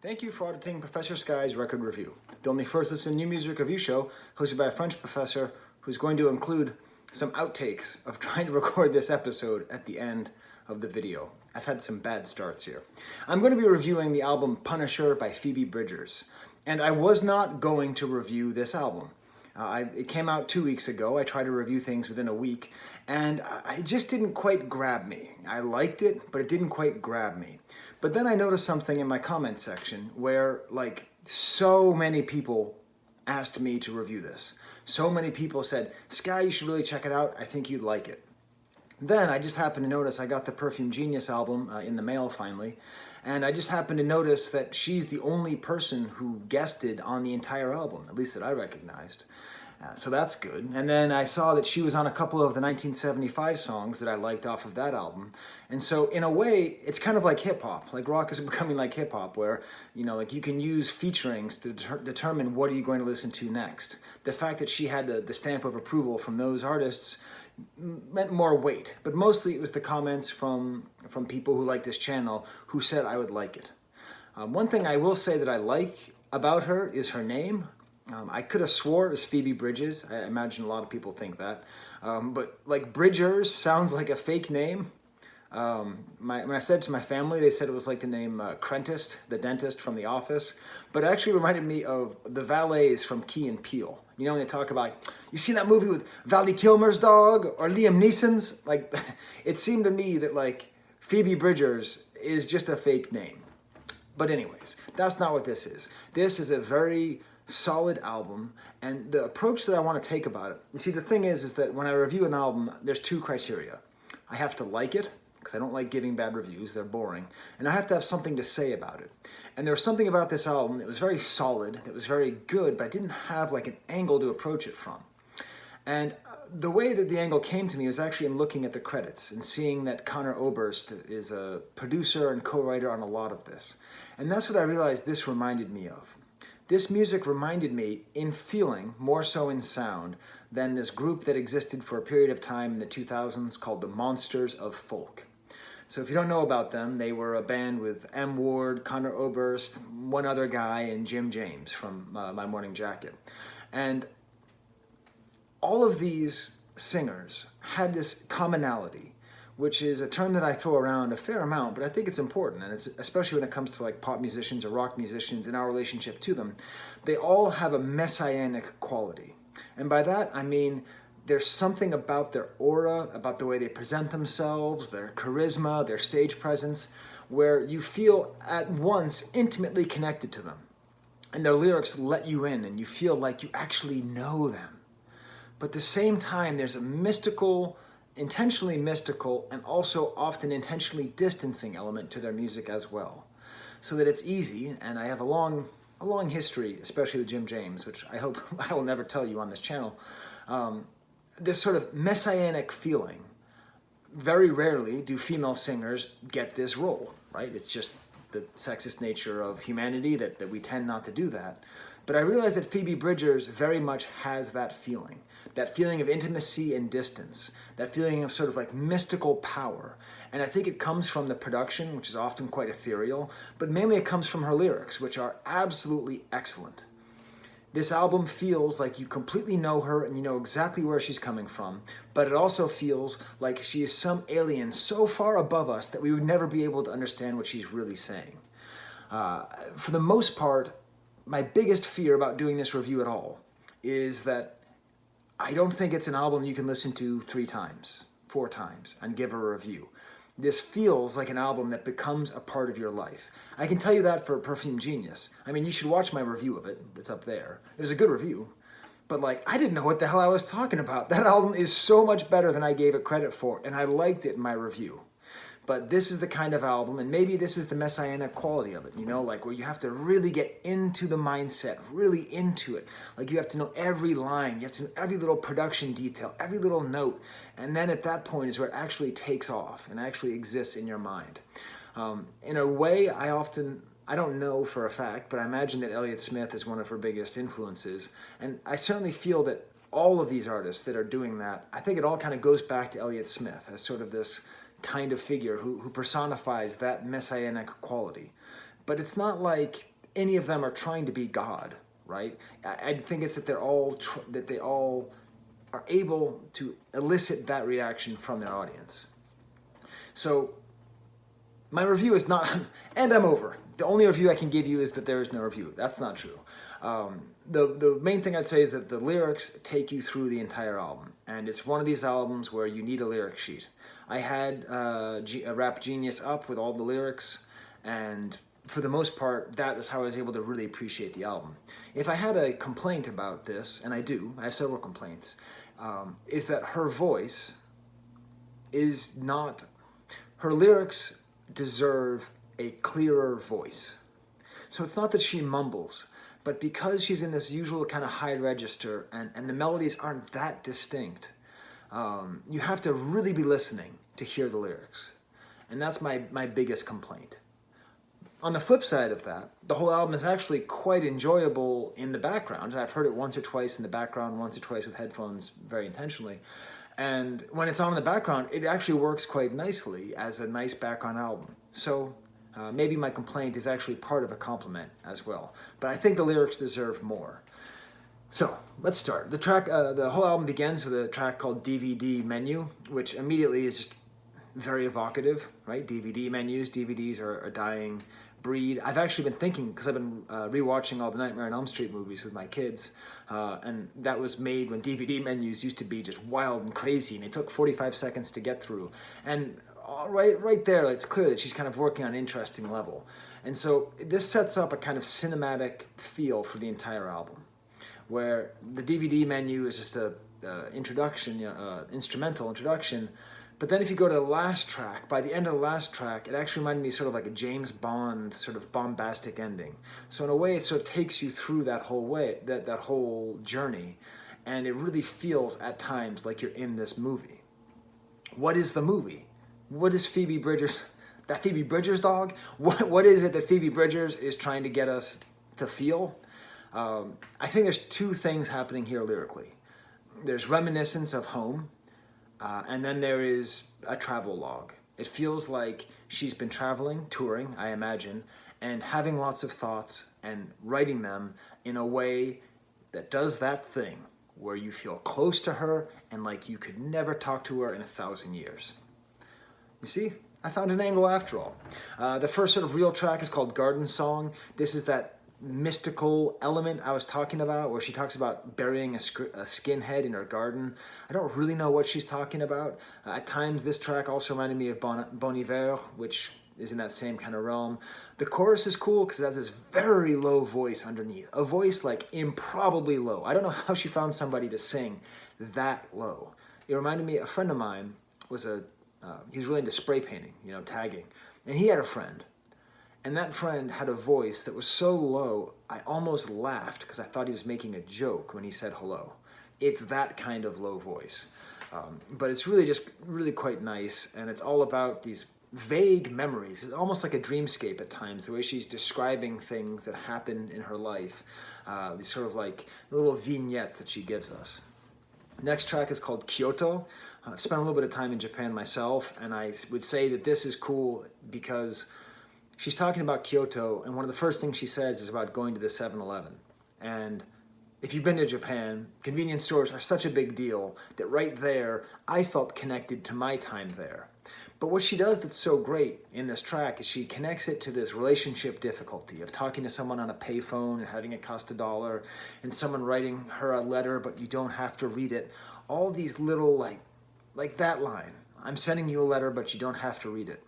Thank you for auditing Professor Skye's Record Review, the only first listen new music review show hosted by a French professor who's going to include some outtakes of trying to record this episode at the end of the video. I've had some bad starts here. I'm going to be reviewing the album Punisher by Phoebe Bridgers, and I was not going to review this album. It came out 2 weeks ago. I try to review things within a week, and it just didn't quite grab me. I liked it, but it didn't quite grab me. But then I noticed something in my comment section where, so many people asked me to review this. So many people said, Skye, you should really check it out. I think you'd like it. Then I just happened to notice I got the Perfume Genius album in the mail finally, and I just happened to notice that she's the only person who guested on the entire album, at least that I recognized. So that's good. And then I saw that she was on a couple of the 1975 songs that I liked off of that album. And so in a way, it's kind of like hip-hop. Like rock is becoming like hip-hop, where you can use featurings to determine what are you going to listen to next. The fact that she had the stamp of approval from those artists meant more weight. But mostly it was the comments from people who like this channel who said I would like it. One thing I will say that I like about her is her name. I could have swore it was Phoebe Bridges. I imagine a lot of people think that. But Bridgers sounds like a fake name. When I said it to my family, they said it was like the name Crentist, the dentist from The Office. But it actually reminded me of the valets from Key and Peele. You know, when they talk about, you seen that movie with Val Kilmer's dog or Liam Neeson's? It seemed to me that Phoebe Bridgers is just a fake name. But anyways, that's not what this is. This is a very solid album, and the approach that I want to take about it, you see, the thing is that when I review an album, there's two criteria. I have to like it, because I don't like giving bad reviews, they're boring, and I have to have something to say about it. And there was something about this album that was very solid, that was very good, but I didn't have an angle to approach it from. And the way that the angle came to me was actually in looking at the credits and seeing that Conor Oberst is a producer and co-writer on a lot of this. And that's what I realized this reminded me of. This music reminded me, in feeling, more so in sound, than this group that existed for a period of time in the 2000s called the Monsters of Folk. So if you don't know about them, they were a band with M. Ward, Conor Oberst, one other guy, and Jim James from My Morning Jacket. And all of these singers had this commonality, which is a term that I throw around a fair amount, but I think it's important, and it's especially when it comes to pop musicians or rock musicians and our relationship to them. They all have a messianic quality. And by that, I mean there's something about their aura, about the way they present themselves, their charisma, their stage presence, where you feel at once intimately connected to them. And their lyrics let you in, and you feel like you actually know them. But at the same time, there's a intentionally mystical, and also often intentionally distancing element to their music as well. So that it's easy, and I have a long history, especially with Jim James, which I hope I will never tell you on this channel, this sort of messianic feeling. Very rarely do female singers get this role, right? It's just the sexist nature of humanity that we tend not to do that. But I realize that Phoebe Bridgers very much has that feeling of intimacy and distance, that feeling of sort of mystical power. And I think it comes from the production, which is often quite ethereal, but mainly it comes from her lyrics, which are absolutely excellent. This album feels like you completely know her and you know exactly where she's coming from, but it also feels like she is some alien so far above us that we would never be able to understand what she's really saying. For the most part, my biggest fear about doing this review at all is that I don't think it's an album you can listen to 3 times, 4 times, and give a review. This feels like an album that becomes a part of your life. I can tell you that for Perfume Genius. I mean, you should watch my review of it. It's up there. It was a good review. But I didn't know what the hell I was talking about. That album is so much better than I gave it credit for, and I liked it in my review. But this is the kind of album, and maybe this is the messianic quality of it, where you have to really get into the mindset, really into it. You have to know every line, you have to know every little production detail, every little note, and then at that point is where it actually takes off and actually exists in your mind. In a way, I don't know for a fact, but I imagine that Elliott Smith is one of her biggest influences, and I certainly feel that all of these artists that are doing that, I think it all kind of goes back to Elliott Smith as sort of this kind of figure who personifies that messianic quality. But it's not like any of them are trying to be God, right? I think it's that they all are able to elicit that reaction from their audience. So my review is not, and I'm over. The only review I can give you is that there is no review. That's not true. The main thing I'd say is that the lyrics take you through the entire album, and it's one of these albums where you need a lyric sheet. I had a Rap Genius up with all the lyrics, and for the most part, that is how I was able to really appreciate the album. If I had a complaint about this, and I do, I have several complaints, is that her voice is not, her lyrics deserve a clearer voice. So it's not that she mumbles, but because she's in this usual kind of high register and the melodies aren't that distinct, you have to really be listening to hear the lyrics. And that's my biggest complaint. On the flip side of that, the whole album is actually quite enjoyable in the background. And I've heard it once or twice in the background, once or twice with headphones very intentionally. And when it's on in the background, it actually works quite nicely as a nice background album. So maybe my complaint is actually part of a compliment as well. But I think the lyrics deserve more. So let's start. The whole album begins with a track called DVD Menu, which immediately is just very evocative, right? DVD menus, DVDs are a dying breed. I've actually been thinking, because I've been rewatching all the Nightmare on Elm Street movies with my kids, and that was made when DVD menus used to be just wild and crazy, and it took 45 seconds to get through. And right there, it's clear that she's kind of working on an interesting level. And so this sets up a kind of cinematic feel for the entire album, where the DVD menu is just a introduction, instrumental introduction. But then if you go to the last track, by the end of the last track, it actually reminded me sort of like a James Bond sort of bombastic ending. So in a way, it sort of takes you through that whole way, that whole journey, and it really feels at times like you're in this movie. What is the movie? What is Phoebe Bridgers? That Phoebe Bridgers dog? What is it that Phoebe Bridgers is trying to get us to feel? I think there's two things happening here lyrically. There's reminiscence of home, and then there is a travel log. It feels like she's been traveling, touring, I imagine, and having lots of thoughts and writing them in a way that does that thing where you feel close to her and like you could never talk to her in 1,000 years. You see? I found an angle after all. The first sort of real track is called Garden Song. This is that mystical element I was talking about, where she talks about burying a skinhead in her garden. I don't really know what she's talking about. At times, this track also reminded me of Bon Iver, which is in that same kind of realm. The chorus is cool because it has this very low voice underneath. A voice like improbably low. I don't know how she found somebody to sing that low. It reminded me, a friend of mine was he was really into spray painting, tagging. And he had a friend. And that friend had a voice that was so low, I almost laughed because I thought he was making a joke when he said hello. It's that kind of low voice. But it's really quite nice, and it's all about these vague memories. It's almost like a dreamscape at times, the way she's describing things that happened in her life, these sort of like little vignettes that she gives us. Next track is called Kyoto. I've spent a little bit of time in Japan myself, and I would say that this is cool because she's talking about Kyoto, and one of the first things she says is about going to the 7-Eleven. And if you've been to Japan, convenience stores are such a big deal that right there, I felt connected to my time there. But what she does that's so great in this track is she connects it to this relationship difficulty of talking to someone on a payphone and having it cost $1, and someone writing her a letter, but you don't have to read it. All these little, like that line, I'm sending you a letter, but you don't have to read it.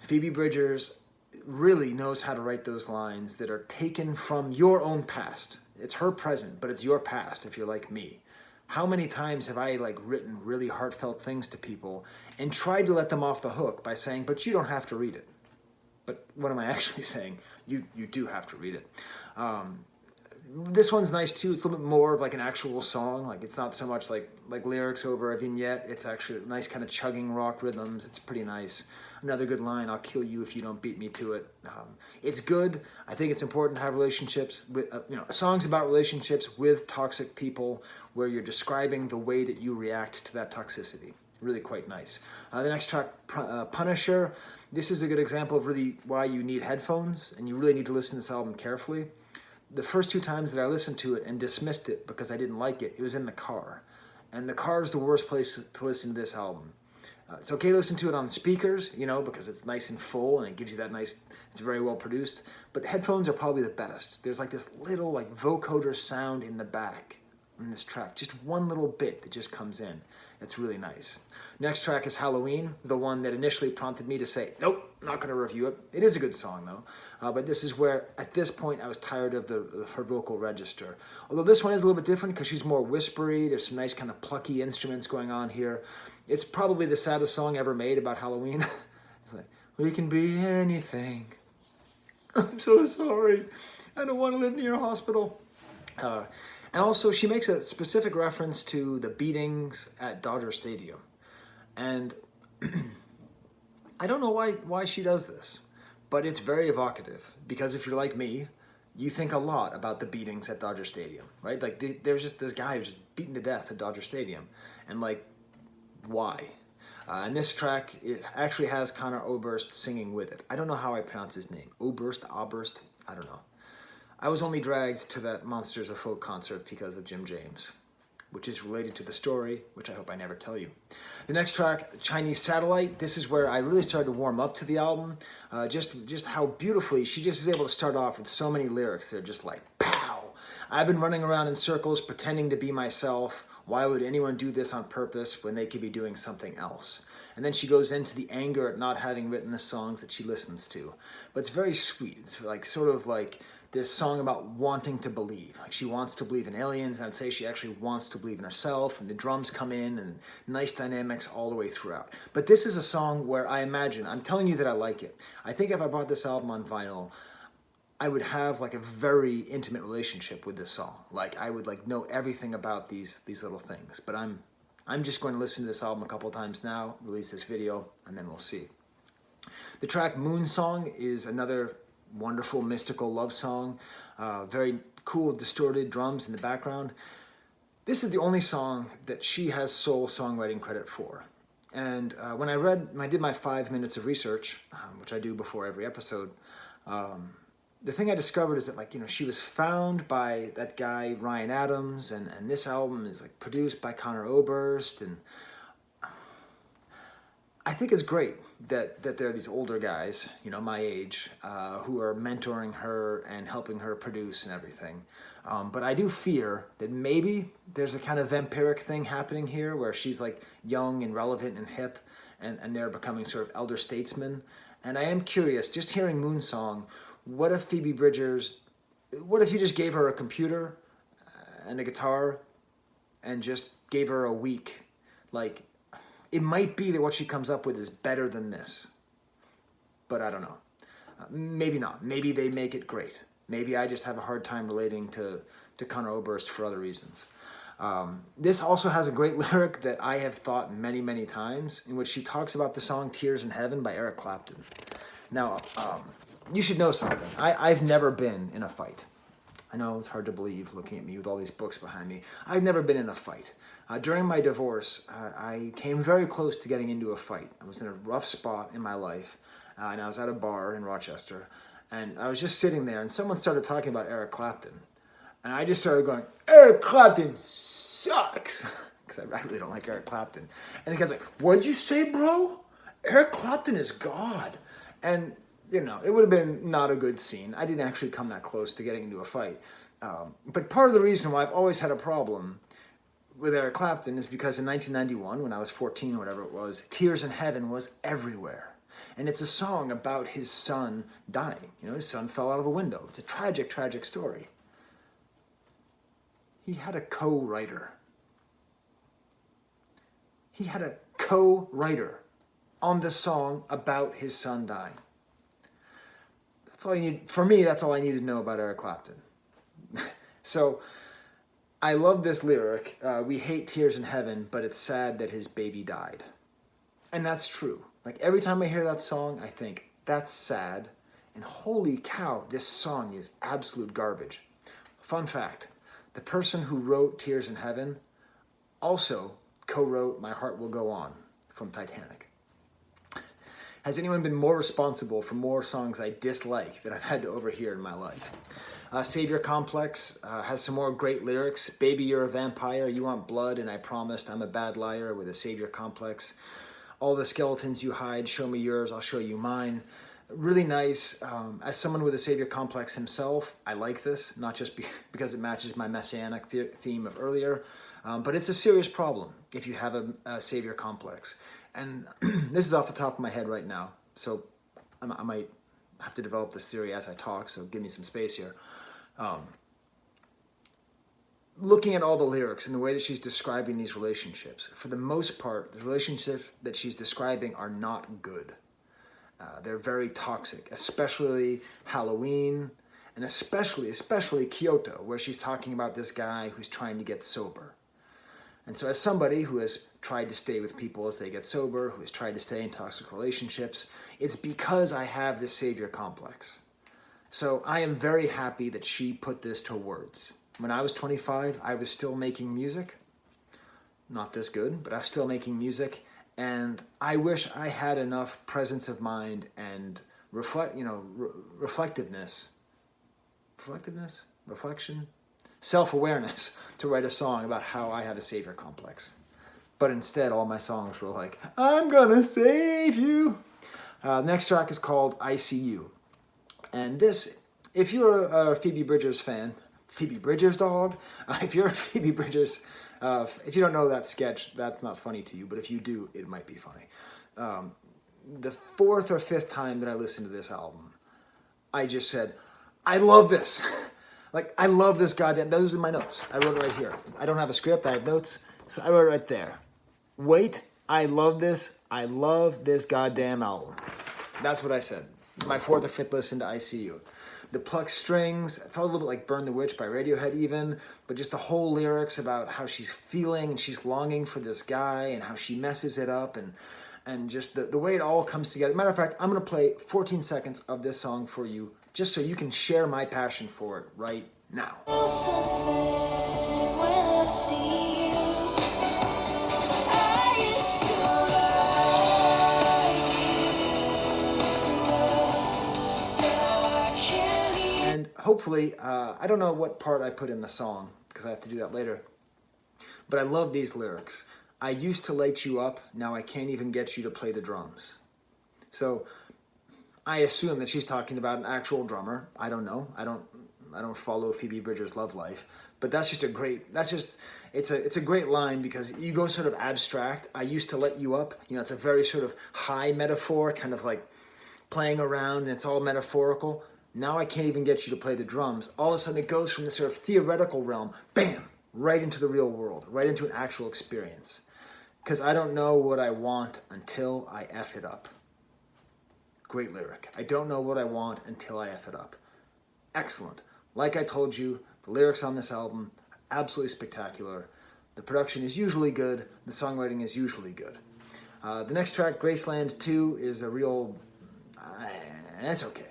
Phoebe Bridgers really knows how to write those lines that are taken from your own past. It's her present, but it's your past if you're like me. How many times have I written really heartfelt things to people and tried to let them off the hook by saying, but you don't have to read it. But what am I actually saying? You do have to read it. This one's nice too. It's a little bit more of an actual song. It's not so much like lyrics over a vignette. It's actually a nice kind of chugging rock rhythms. It's pretty nice. Another good line, I'll kill you if you don't beat me to it. It's good. I think it's important to have relationships with, songs about relationships with toxic people where you're describing the way that you react to that toxicity. Really quite nice. The next track, Punisher. This is a good example of really why you need headphones and you really need to listen to this album carefully. The first 2 times that I listened to it and dismissed it because I didn't like it, it was in the car. And the car is the worst place to listen to this album. It's okay to listen to it on speakers, you know, because it's nice and full and it gives you that nice, it's very well produced. But headphones are probably the best. There's like this little like vocoder sound in the back in this track. Just one little bit that just comes in. It's really nice. Next track is Halloween, the one that initially prompted me to say, nope, not going to review it. It is a good song though. But this is where, at this point, I was tired of her vocal register. Although this one is a little bit different because she's more whispery. There's some nice kind of plucky instruments going on here. It's probably the saddest song ever made about Halloween. It's like, we can be anything. I'm so sorry. I don't want to live near a hospital. And also, she makes a specific reference to the beatings at Dodger Stadium. And I don't know why she does this, but it's very evocative. Because if you're like me, you think a lot about the beatings at Dodger Stadium, right? Like, there's just this guy who's just beaten to death at Dodger Stadium. And, like, why? And this track, it actually has Conor Oberst singing with it. I don't know how I pronounce his name. Oberst? I don't know. I was only dragged to that Monsters of Folk concert because of Jim James, which is related to the story, which I hope I never tell you. The next track, Chinese Satellite, this is where I really started to warm up to the album. Just how beautifully she just is able to start off with so many lyrics. They're just like, pow! I've been running around in circles pretending to be myself. Why would anyone do this on purpose when they could be doing something else? And then she goes into the anger at not having written the songs that she listens to. But it's very sweet. It's like sort of like this song about wanting to believe. Like she wants to believe in aliens, and I'd say she actually wants to believe in herself, and the drums come in, and nice dynamics all the way throughout. But this is a song where I imagine, I'm telling you that I like it. I think if I bought this album on vinyl, I would have like a very intimate relationship with this song. Like I would like know everything about these little things. But I'm just going to listen to this album a couple times now, release this video, and then we'll see. The track Moon Song is another wonderful mystical love song. Very cool distorted drums in the background. This is the only song that she has sole songwriting credit for. And when I did my 5 minutes of research, which I do before every episode, the thing I discovered is that, like, you know, she was found by that guy Ryan Adams, and this album is like produced by Conor Oberst, and I think it's great that there are these older guys, you know, my age, who are mentoring her and helping her produce and everything. But I do fear that maybe there's a kind of vampiric thing happening here where she's like young and relevant and hip, and they're becoming sort of elder statesmen. And I am curious, just hearing Moon Song, what if Phoebe Bridgers, what if you just gave her a computer and a guitar and just gave her a week? Like, it might be that what she comes up with is better than this. But I don't know. Maybe not. Maybe they make it great. Maybe I just have a hard time relating to Conor Oberst for other reasons. This also has a great lyric that I have thought many, many times, in which she talks about the song Tears in Heaven by Eric Clapton. Now, you should know something. I've never been in a fight. I know it's hard to believe looking at me with all these books behind me. I've never been in a fight. During my divorce, I came very close to getting into a fight. I was in a rough spot in my life, and I was at a bar in Rochester, and I was just sitting there, and someone started talking about Eric Clapton. And I just started going, Eric Clapton sucks! Because I really don't like Eric Clapton. And the guy's like, what'd you say, bro? Eric Clapton is God. And you know, it would have been not a good scene. I didn't actually come that close to getting into a fight. But part of the reason why I've always had a problem with Eric Clapton is because in 1991, when I was 14 or whatever it was, Tears in Heaven was everywhere. And it's a song about his son dying. You know, his son fell out of a window. It's a tragic, tragic story. He had a co-writer. He had a co-writer on the song about his son dying. That's all you need. For me, that's all I needed to know about Eric Clapton. So, I love this lyric. We hate Tears in Heaven, but it's sad that his baby died. And that's true. Like, every time I hear that song, I think, that's sad. And holy cow, this song is absolute garbage. Fun fact, the person who wrote Tears in Heaven also co-wrote My Heart Will Go On from Titanic. Has anyone been more responsible for more songs I dislike that I've had to overhear in my life? Savior Complex has some more great lyrics. Baby, you're a vampire, you want blood, and I promised I'm a bad liar, with a Savior Complex. All the skeletons you hide, show me yours, I'll show you mine. Really nice. As someone with a Savior Complex himself, I like this, not just because it matches my Messianic theme of earlier, but it's a serious problem if you have a Savior Complex. And this is off the top of my head right now, so I might have to develop this theory as I talk, so give me some space here. Looking at all the lyrics and the way that she's describing these relationships, for the most part, the relationships that she's describing are not good. They're very toxic, especially Halloween, and especially Kyoto, where she's talking about this guy who's trying to get sober. And so as somebody who has tried to stay with people as they get sober, who has tried to stay in toxic relationships, it's because I have this Savior Complex. So I am very happy that she put this to words. When I was 25, I was still making music. Not this good, but I was still making music. And I wish I had enough presence of mind and self-awareness to write a song about how I have a Savior Complex. But instead, all my songs were like, I'm gonna save you. Next track is called I See You. And this, if you're a Phoebe Bridgers fan, Phoebe Bridgers, dog? If you're a Phoebe Bridgers, if you don't know that sketch, that's not funny to you, but if you do, it might be funny. The fourth or fifth time that I listened to this album, I just said, I love this. Like, I love this goddamn, those are my notes. I wrote it right here. I don't have a script, I have notes, so I wrote it right there. Wait, I love this goddamn album. That's what I said. My fourth or fifth listen to I See You. The plucked strings, it felt a little bit like Burn the Witch by Radiohead even, but just the whole lyrics about how she's feeling and she's longing for this guy and how she messes it up and just the way it all comes together. Matter of fact, I'm going to play 14 seconds of this song for you just so you can share my passion for it right now. And hopefully, I don't know what part I put in the song, because I have to do that later, but I love these lyrics. I used to light you up, now I can't even get you to play the drums. So I assume that she's talking about an actual drummer. I don't know. I don't follow Phoebe Bridgers' love life, but it's a great line because you go sort of abstract. I used to let you up. You know, it's a very sort of high metaphor, kind of like playing around, and it's all metaphorical. Now I can't even get you to play the drums. All of a sudden it goes from this sort of theoretical realm, bam, right into the real world, right into an actual experience. Because I don't know what I want until I F it up. Great lyric. I don't know what I want until I F it up. Excellent. Like I told you, the lyrics on this album, absolutely spectacular. The production is usually good. The songwriting is usually good. The next track, Graceland 2, is a real... it's okay.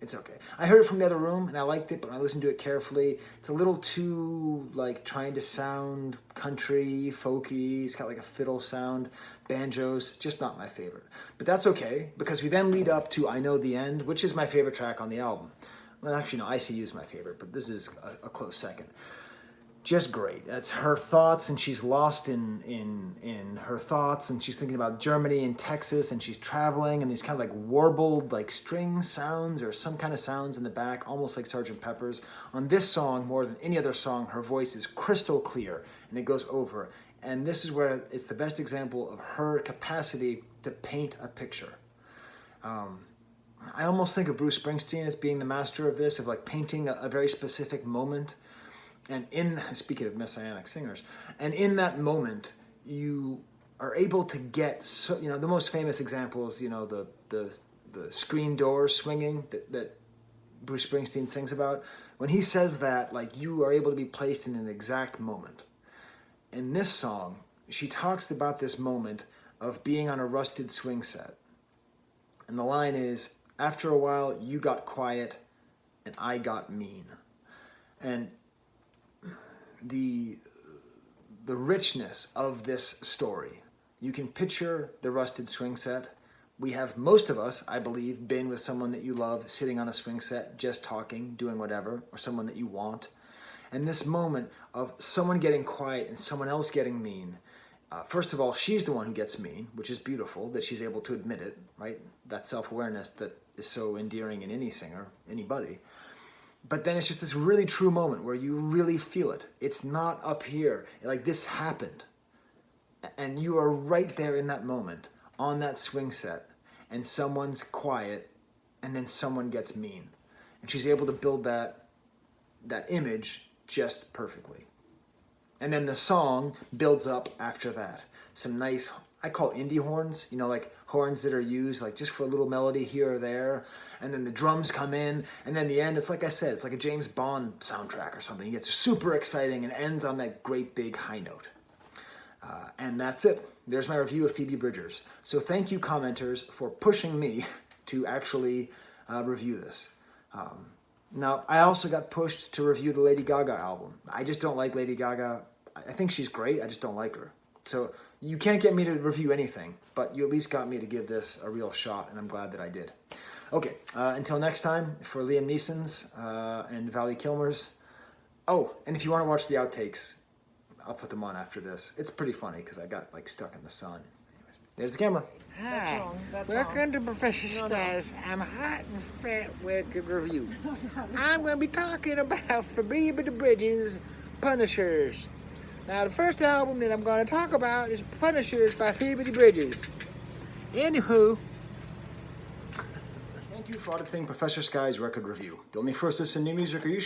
It's okay. I heard it from the other room, and I liked it, but when I listened to it carefully, it's a little too, like, trying to sound country, folky. It's got, like, a fiddle sound, banjos, just not my favorite. But that's okay, because we then lead up to I Know the End, which is my favorite track on the album. Well, actually, no, I See You is my favorite, but this is a close second. Just great. That's her thoughts, and she's lost in her thoughts, and she's thinking about Germany and Texas, and she's traveling, and these kind of like warbled like string sounds or some kind of sounds in the back, almost like Sgt. Pepper's. On this song, more than any other song, her voice is crystal clear, and it goes over. And this is where it's the best example of her capacity to paint a picture. I almost think of Bruce Springsteen as being the master of this, of like painting a very specific moment. And speaking of Messianic singers, and in that moment, you are able to get, the most famous example is, the screen doors swinging that Bruce Springsteen sings about. When he says that, like, you are able to be placed in an exact moment. In this song, she talks about this moment of being on a rusted swing set. And the line is, after a while, you got quiet and I got mean. And the richness of this story. You can picture the rusted swing set We have, most of us, I believe, been with someone that you love, sitting on a swing set, just talking, doing whatever, or someone that you want. And this moment of someone getting quiet and someone else getting mean, first of all, she's the one who gets mean, which is beautiful that she's able to admit it, right? That self-awareness that is so endearing in any singer, anybody. But then it's just this really true moment where you really feel it. It's not up here. Like, this happened. And you are right there in that moment, on that swing set, and someone's quiet, and then someone gets mean. And she's able to build that image just perfectly. And then the song builds up after that. Some nice, I call indie horns, you know, like horns that are used like just for a little melody here or there. And then the drums come in, and then the end, it's like I said, it's like a James Bond soundtrack or something. It gets super exciting and ends on that great big high note. And that's it. There's my review of Phoebe Bridgers. So thank you, commenters, for pushing me to actually review this. Now, I also got pushed to review the Lady Gaga album. I just don't like Lady Gaga. I think she's great, I just don't like her. So you can't get me to review anything, but you at least got me to give this a real shot, and I'm glad that I did. Okay, until next time, for Liam Neeson's and Val Kilmer's. Oh, and if you want to watch the outtakes, I'll put them on after this. It's pretty funny because I got like stuck in the sun. Anyways, there's the camera. Hi, That's welcome wrong. to Professor Skye's I'm Hot and Fat Wicked Review. I'm going to be talking about Phoebe Bridgers' Punishers. Now, the first album that I'm going to talk about is Punishers by Phoebe Bridgers. Anywho, Thank you for auditing Professor Skye's record review. The only first listen new music are you